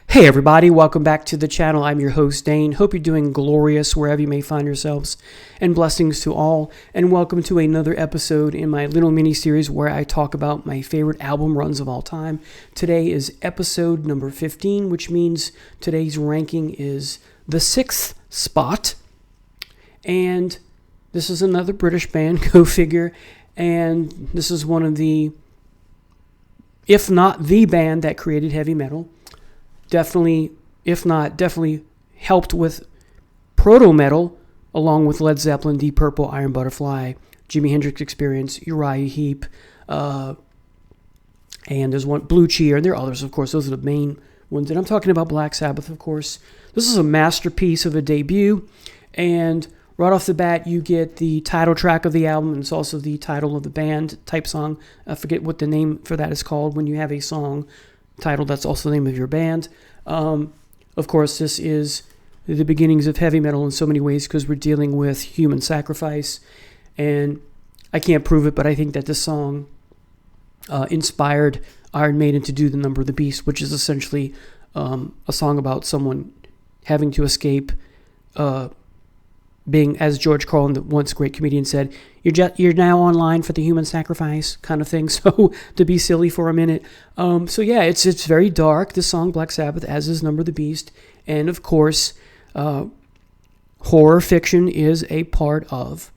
Hey everybody, welcome back to the channel. I'm your host Dane. Hope you're doing glorious wherever you may find yourselves, and blessings to all, and welcome to another episode in my little mini series where I talk about my favorite album runs of all time. Today is episode number 15, which means today's ranking is the 6th spot, and this is another British band, go figure, and this is one of the, if not the band that created heavy metal. Definitely, if not, definitely helped with proto-metal, along with Led Zeppelin, Deep Purple, Iron Butterfly, Jimi Hendrix Experience, Uriah Heep, and there's one, Blue Cheer, and there are others, of course. Those are the main ones. And I'm talking about Black Sabbath, of course. This is a masterpiece of a debut, and right off the bat, you get the title track of the album, and it's also the title of the band type song. I forget what the name for that is called when you have a song title that's also the name of your band. Of course, this is the beginnings of heavy metal in so many ways because we're dealing with human sacrifice, and I can't prove it, but I think that this song inspired Iron Maiden to do The Number of the Beast, which is essentially a song about someone having to escape being, as George Carlin, the once great comedian, said, you're now online for the human sacrifice kind of thing. So to be silly for a minute. So yeah, it's very dark, this song, Black Sabbath, as is Number of the Beast. And of course, horror fiction is a part of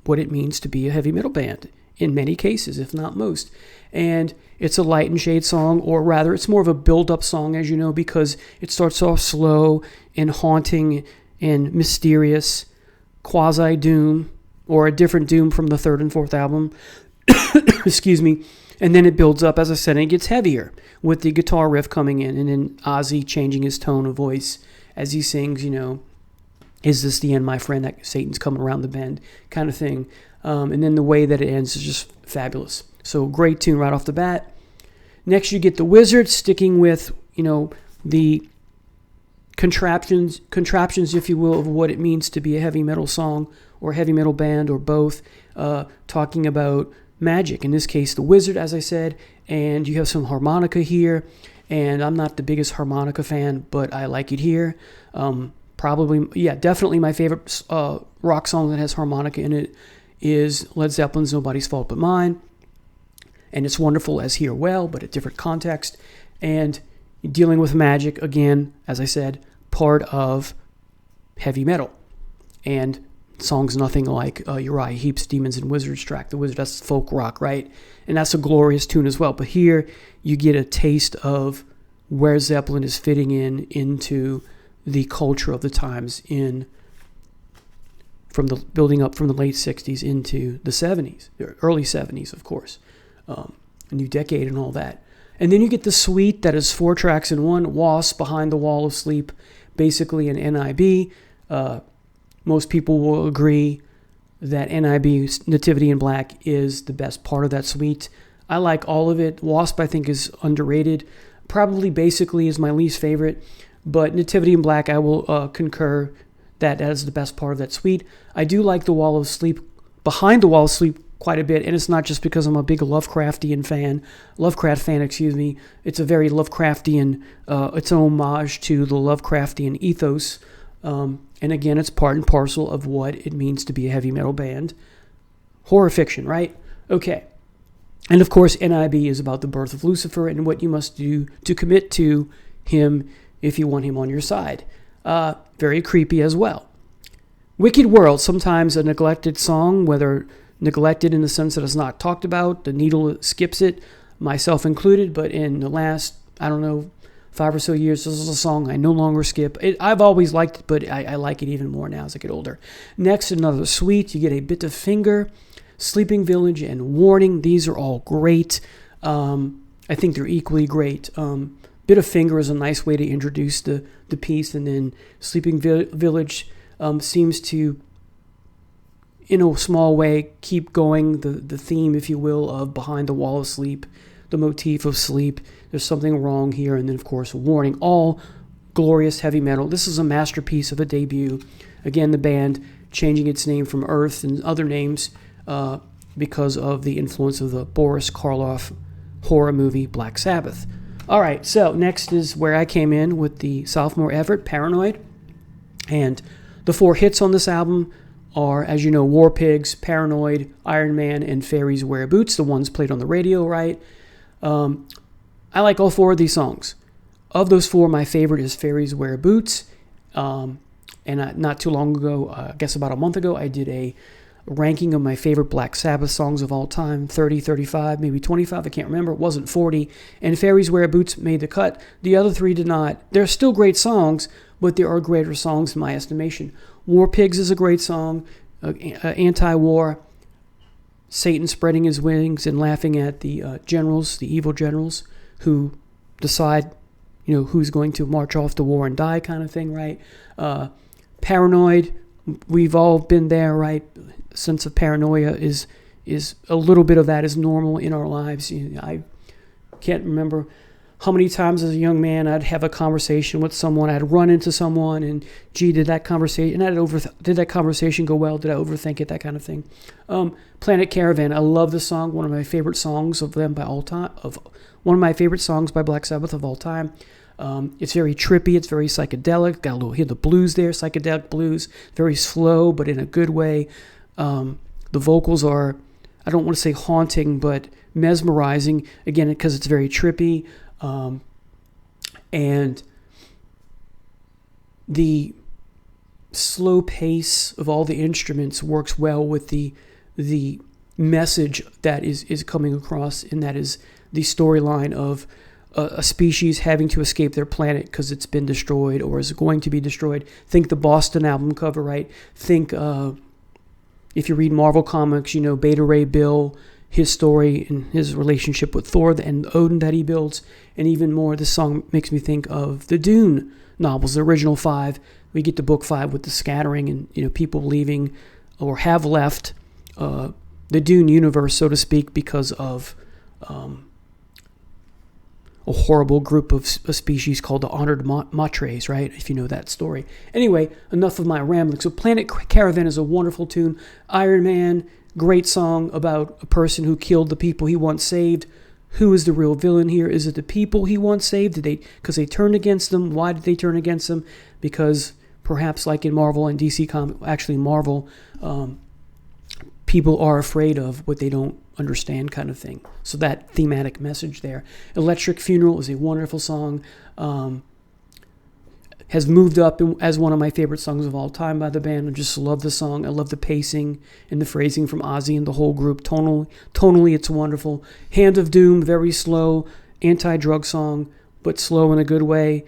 what it means to be a heavy metal band in many cases, if not most. And it's a light and shade song, or rather, it's more of a build-up song, as you know, because it starts off slow and haunting and mysterious, quasi-doom, or a different doom from the third and fourth album. Excuse me. And then it builds up, as I said, and it gets heavier with the guitar riff coming in, and then Ozzy changing his tone of voice as he sings, is this the end, my friend, that Satan's coming around the bend kind of thing. And then the way that it ends is just fabulous. So great tune right off the bat. Next, you get the Wizard, sticking with, the contraptions, if you will, of what it means to be a heavy metal song or heavy metal band or both, talking about magic. In this case, the Wizard, as I said, and you have some harmonica here, and I'm not the biggest harmonica fan, but I like it here. Definitely my favorite rock song that has harmonica in it is Led Zeppelin's Nobody's Fault But Mine, and it's wonderful as here, well, but a different context, and dealing with magic, again, as I said, part of heavy metal. And songs nothing like Uriah Heep's Demons and Wizards track. The Wizard, that's folk rock, right? And that's a glorious tune as well. But here you get a taste of where Zeppelin is fitting into the culture of the times, building up from the late 60s into the 70s, early 70s, of course. A new decade and all that. And then you get the suite that is 4 tracks in one, Wasp, Behind the Wall of Sleep, basically an NIB. Most people will agree that NIB, Nativity in Black, is the best part of that suite. I like all of it. Wasp, I think, is underrated. Probably basically is my least favorite, but Nativity in Black, I will concur that is the best part of that suite. I do like the Wall of Sleep, Behind the Wall of Sleep, quite a bit, and it's not just because I'm a big Lovecraft fan. It's a very Lovecraftian, it's an homage to the Lovecraftian ethos, and again, it's part and parcel of what it means to be a heavy metal band. Horror fiction, right? Okay. And of course, NIB is about the birth of Lucifer and what you must do to commit to him if you want him on your side. Very creepy as well. Wicked World, sometimes a neglected song, whether neglected in the sense that it's not talked about, the needle skips it, myself included, but in the last, 5 or so years, this is a song I no longer skip. I've always liked it, but I like it even more now as I get older. Next, another suite, you get A Bit of Finger, Sleeping Village, and Warning. These are all great. I think they're equally great. Bit of Finger is a nice way to introduce the piece, and then Sleeping Village seems to, in a small way, keep going the theme, if you will, of Behind the Wall of Sleep, the motif of sleep. There's something wrong here. And then, of course, Warning. All glorious heavy metal. This is a masterpiece of a debut. Again, the band changing its name from Earth and other names because of the influence of the Boris Karloff horror movie Black Sabbath. All right, so next is where I came in with the sophomore effort, Paranoid. And the 4 hits on this album are, as you know, War Pigs, Paranoid, Iron Man, and Fairies Wear Boots, the ones played on the radio, right? I like all 4 of these songs. Of those 4, my favorite is Fairies Wear Boots. Not too long ago, I guess about a month ago, I did a ranking of my favorite Black Sabbath songs of all time, 30, 35, maybe 25, I can't remember. It wasn't 40. And Fairies Wear Boots made the cut. The other 3 did not. They're still great songs, but there are greater songs in my estimation. War Pigs is a great song, anti-war, Satan spreading his wings and laughing at the generals, the evil generals, who decide, who's going to march off to war and die kind of thing, right? Paranoid, we've all been there, right? Sense of paranoia is a little bit of that is normal in our lives. I can't remember how many times as a young man I'd have a conversation with someone, I'd run into someone, and did that conversation go well? Did I overthink it? That kind of thing. Planet Caravan, I love the song. One of my favorite songs of them by all time. One of my favorite songs by Black Sabbath of all time. It's very trippy. It's very psychedelic. Got a little hit of blues there, psychedelic blues. Very slow, but in a good way. The vocals are, I don't want to say haunting, but mesmerizing. Again, because it's very trippy. And the slow pace of all the instruments works well with the message that is coming across, and that is the storyline of a species having to escape their planet because it's been destroyed or is going to be destroyed. Think the Boston album cover, right? Think if you read Marvel Comics, Beta Ray Bill, his story and his relationship with Thor and Odin that he builds, and even more, this song makes me think of the Dune novels, the original 5. We get to book 5 with the scattering and people leaving or have left the Dune universe, so to speak, because of a horrible group of a species called the Honored Matres, right? If you know that story. Anyway, enough of my rambling. So Planet Caravan is a wonderful tune. Iron Man, great song about a person who killed the people he once saved. Who is the real villain here? Is it the people he once saved? Because they turned against them? Why did they turn against them? Because perhaps like in Marvel and DC Comics, actually Marvel, people are afraid of what they don't understand kind of thing. So that thematic message there. Electric Funeral is a wonderful song. Has moved up as one of my favorite songs of all time by the band. I just love the song. I love the pacing and the phrasing from Ozzy and the whole group. Tonally, it's wonderful. Hand of Doom, very slow, anti-drug song, but slow in a good way.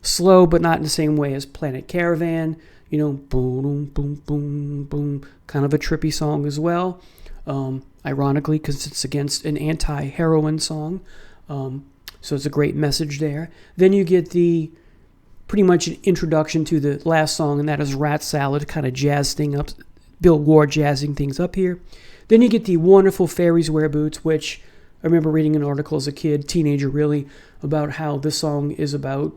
Slow, but not in the same way as Planet Caravan. Boom, boom, boom, boom, boom. Kind of a trippy song as well. Ironically, because it's against an anti-heroin song. So it's a great message there. Then you get pretty much an introduction to the last song, and that is Rat Salad, kind of jazz thing up, Bill Ward jazzing things up here. Then you get the wonderful Fairies Wear Boots, which I remember reading an article as a kid, teenager really, about how this song is about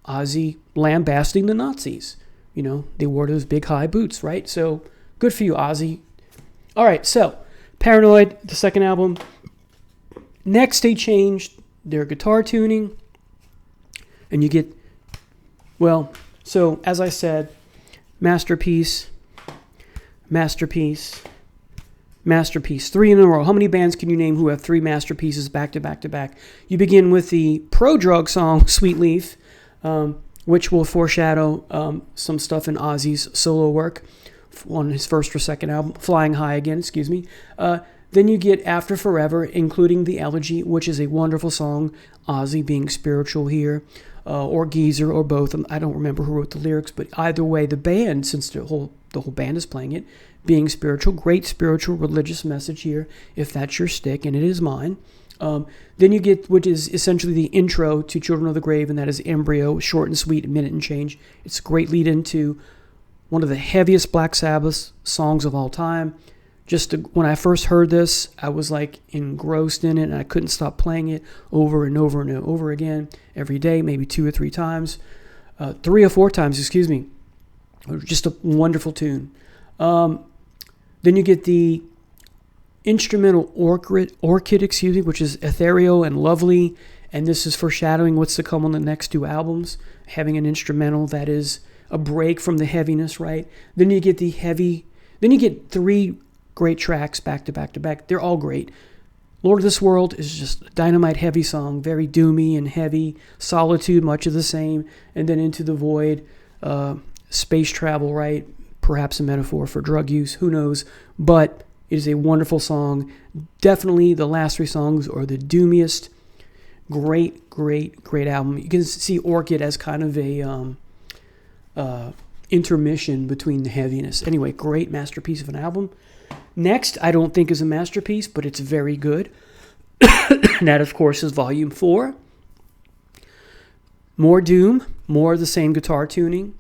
Ozzy lambasting the Nazis. They wore those big high boots, right? So good for you, Ozzy. All right, so Paranoid, the second album. Next, they changed their guitar tuning, and you get, so as I said, masterpiece, 3 in a row. How many bands can you name who have 3 masterpieces back to back to back? You begin with the pro-drug song, Sweet Leaf, which will foreshadow some stuff in Ozzy's solo work on his first or second album, Flying High again, excuse me. Then you get After Forever, including The Elegy, which is a wonderful song, Ozzy being spiritual here, or Geezer, or both. I don't remember who wrote the lyrics, but either way, the band, since the whole band is playing it, being spiritual, great spiritual religious message here, if that's your stick, and it is mine. Then you get, which is essentially the intro to Children of the Grave, and that is Embryo, short and sweet, a minute and change. It's a great lead into one of the heaviest Black Sabbath songs of all time. When I first heard this, I was like engrossed in it, and I couldn't stop playing it over and over and over again every day, maybe 2 or 3 times, 3 or 4 times, excuse me. Just a wonderful tune. Then you get the instrumental orchid, which is ethereal and lovely, and this is foreshadowing what's to come on the next two albums, having an instrumental that is a break from the heaviness, right? Then you get three great tracks back to back to back. They're all great. Lord of This World is just a dynamite heavy song, very doomy and heavy. Solitude, much of the same. And then Into the Void, space travel, right? Perhaps a metaphor for drug use, who knows? But it is a wonderful song. Definitely the last three songs are the doomiest. Great, great, great album. You can see Orchid as kind of a intermission between the heaviness. Anyway, great masterpiece of an album. Next, I don't think is a masterpiece, but it's very good. And that, of course, is Volume 4. More doom, more of the same guitar tuning.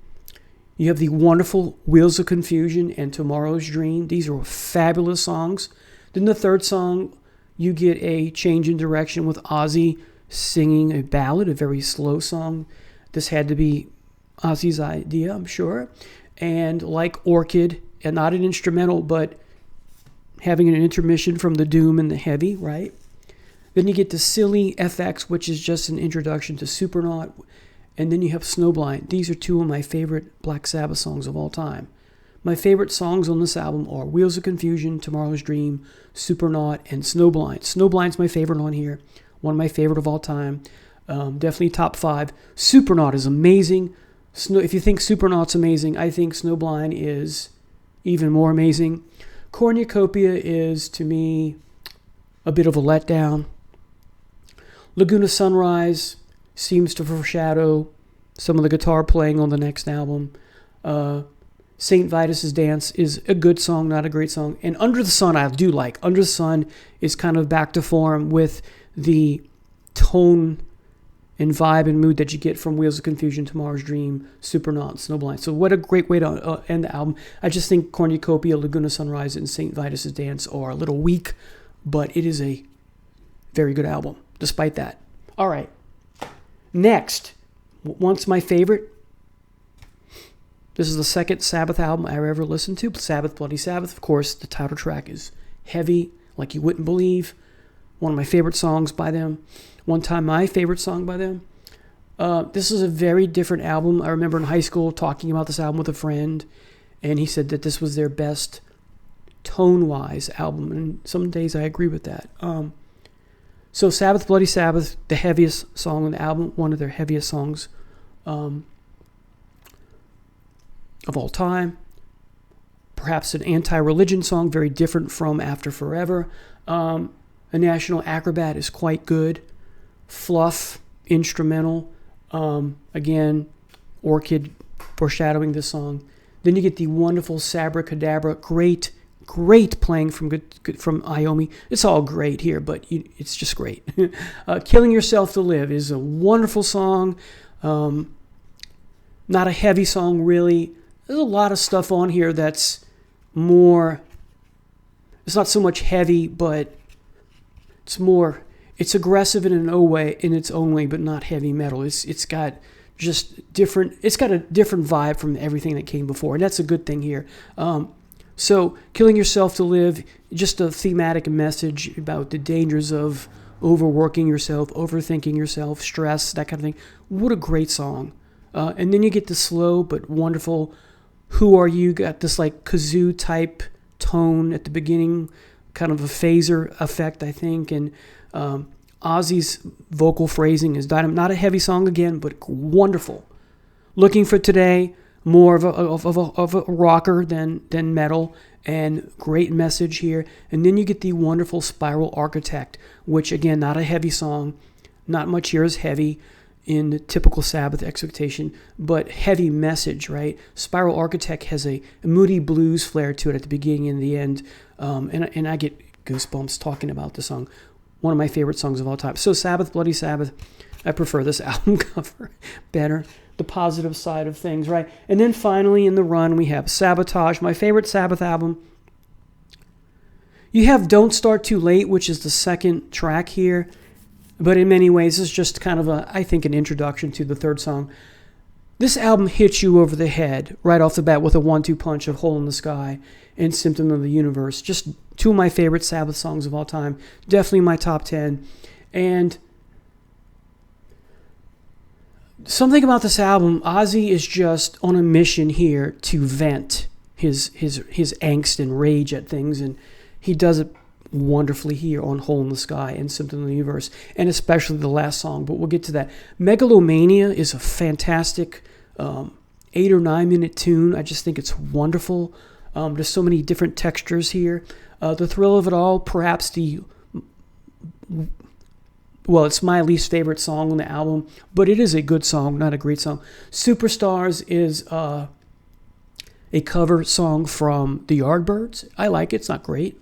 You have the wonderful Wheels of Confusion and Tomorrow's Dream. These are fabulous songs. Then the third song, you get a change in direction with Ozzy singing a ballad, a very slow song. This had to be Ozzy's idea, I'm sure. And like Orchid, and not an instrumental, but having an intermission from the doom and the heavy, right? Then you get to Silly FX, which is just an introduction to Supernaut. And then you have Snowblind. These are two of my favorite Black Sabbath songs of all time. My favorite songs on this album are Wheels of Confusion, Tomorrow's Dream, Supernaut, and Snowblind. Snowblind's my favorite on here. One of my favorite of all time. Definitely top 5. Supernaut is amazing. If you think Supernaut's amazing, I think Snowblind is even more amazing. Cornucopia is, to me, a bit of a letdown. Laguna Sunrise seems to foreshadow some of the guitar playing on the next album. St. Vitus's Dance is a good song, not a great song. And Under the Sun I do like. Under the Sun is kind of back to form with the tone and vibe and mood that you get from Wheels of Confusion, Tomorrow's Dream, Supernaut, Snowblind. So what a great way to end the album. I just think Cornucopia, Laguna Sunrise, and St. Vitus's Dance are a little weak, but it is a very good album, despite that. All right. Next, once my favorite. This is the second Sabbath album I ever listened to. Sabbath, Bloody Sabbath. Of course, the title track is heavy, like you wouldn't believe. One of my favorite songs by them. One time, my favorite song by them. This is a very different album. I remember in high school talking about this album with a friend, and he said that this was their best tone-wise album, and some days I agree with that. So Sabbath, Bloody Sabbath, the heaviest song on the album, one of their heaviest songs of all time. Perhaps an anti-religion song, very different from After Forever. A National Acrobat is quite good. Fluff, instrumental. Again, Orchid foreshadowing this song. Then you get the wonderful Sabra Cadabra, great playing from Iommi. It's all great here, but it's just great. Killing Yourself to Live is a wonderful song. Not a heavy song, really. There's a lot of stuff on here that's more... It's not so much heavy, but it's aggressive in its own way, but not heavy metal. It's got just different... It's got a different vibe from everything that came before, and that's a good thing here. So, Killing Yourself to Live, just a thematic message about the dangers of overworking yourself, overthinking yourself, stress, that kind of thing. What a great song. And then you get the slow but wonderful Who Are You? Got this like kazoo type tone at the beginning, kind of a phaser effect, I think. And Ozzy's vocal phrasing is dynamite. Not a heavy song again, but wonderful. Looking for Today, more of a rocker than metal, and great message here. And then you get the wonderful Spiral Architect, which again, not a heavy song. Not much here is heavy in the typical Sabbath expectation, but heavy message, right? Spiral Architect has a moody blues flair to it at the beginning and the end, and I get goosebumps talking about the song. One of my favorite songs of all time. So Sabbath, Bloody Sabbath, I prefer this album cover better. The positive side of things, right? And then finally in the run, we have Sabotage, my favorite Sabbath album. You have Don't Start Too Late, which is the second track here. But in many ways, it's just kind of I think, an introduction to the third song. this album hits you over the head right off the bat with a 1-2 punch of Hole in the Sky and Symptom of the Universe. Just two of my favorite Sabbath songs of all time. Definitely my top 10. And something about this album, Ozzy is just on a mission here to vent his angst and rage at things, and he does it wonderfully here on Hole in the Sky and Symptom of the Universe, and especially the last song, but we'll get to that. Megalomania is a fantastic 8 or 9 minute tune. I just think it's wonderful. There's so many different textures here. The thrill of it all, perhaps it's my least favorite song on the album, but it is a good song, not a great song. Superstars is a cover song from the Yardbirds. I like it. It's not great.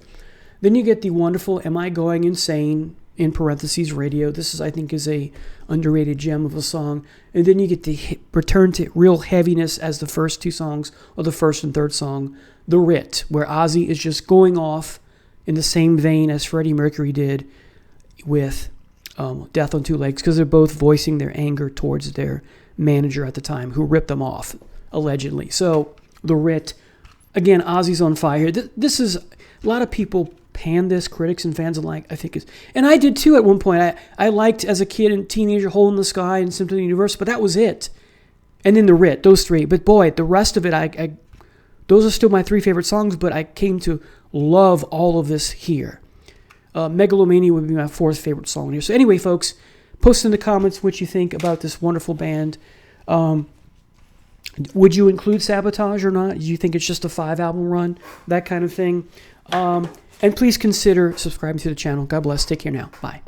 Then you get the wonderful Am I Going Insane, in parentheses, Radio. This is, I think, is a underrated gem of a song. And then you get the return to real heaviness as the first two songs, or the first and third song, The Writ, where Ozzy is just going off in the same vein as Freddie Mercury did with Death on Two Legs, because they're both voicing their anger towards their manager at the time, who ripped them off, allegedly. So, The Writ, again, Ozzy's on fire. This is, a lot of people pan this, critics and fans alike, I think is, and I did too at one point. I liked, as a kid and teenager, Hole in the Sky and Symptom of the Universe, but that was it. And then The Writ, those three. But boy, the rest of it, those are still my three favorite songs, but I came to love all of this here. Megalomania would be my fourth favorite song here. So anyway, folks, post in the comments what you think about this wonderful band. Would you include Sabotage or not? Do you think it's just a 5-album run? That kind of thing. And please consider subscribing to the channel. God bless. Take care now. Bye.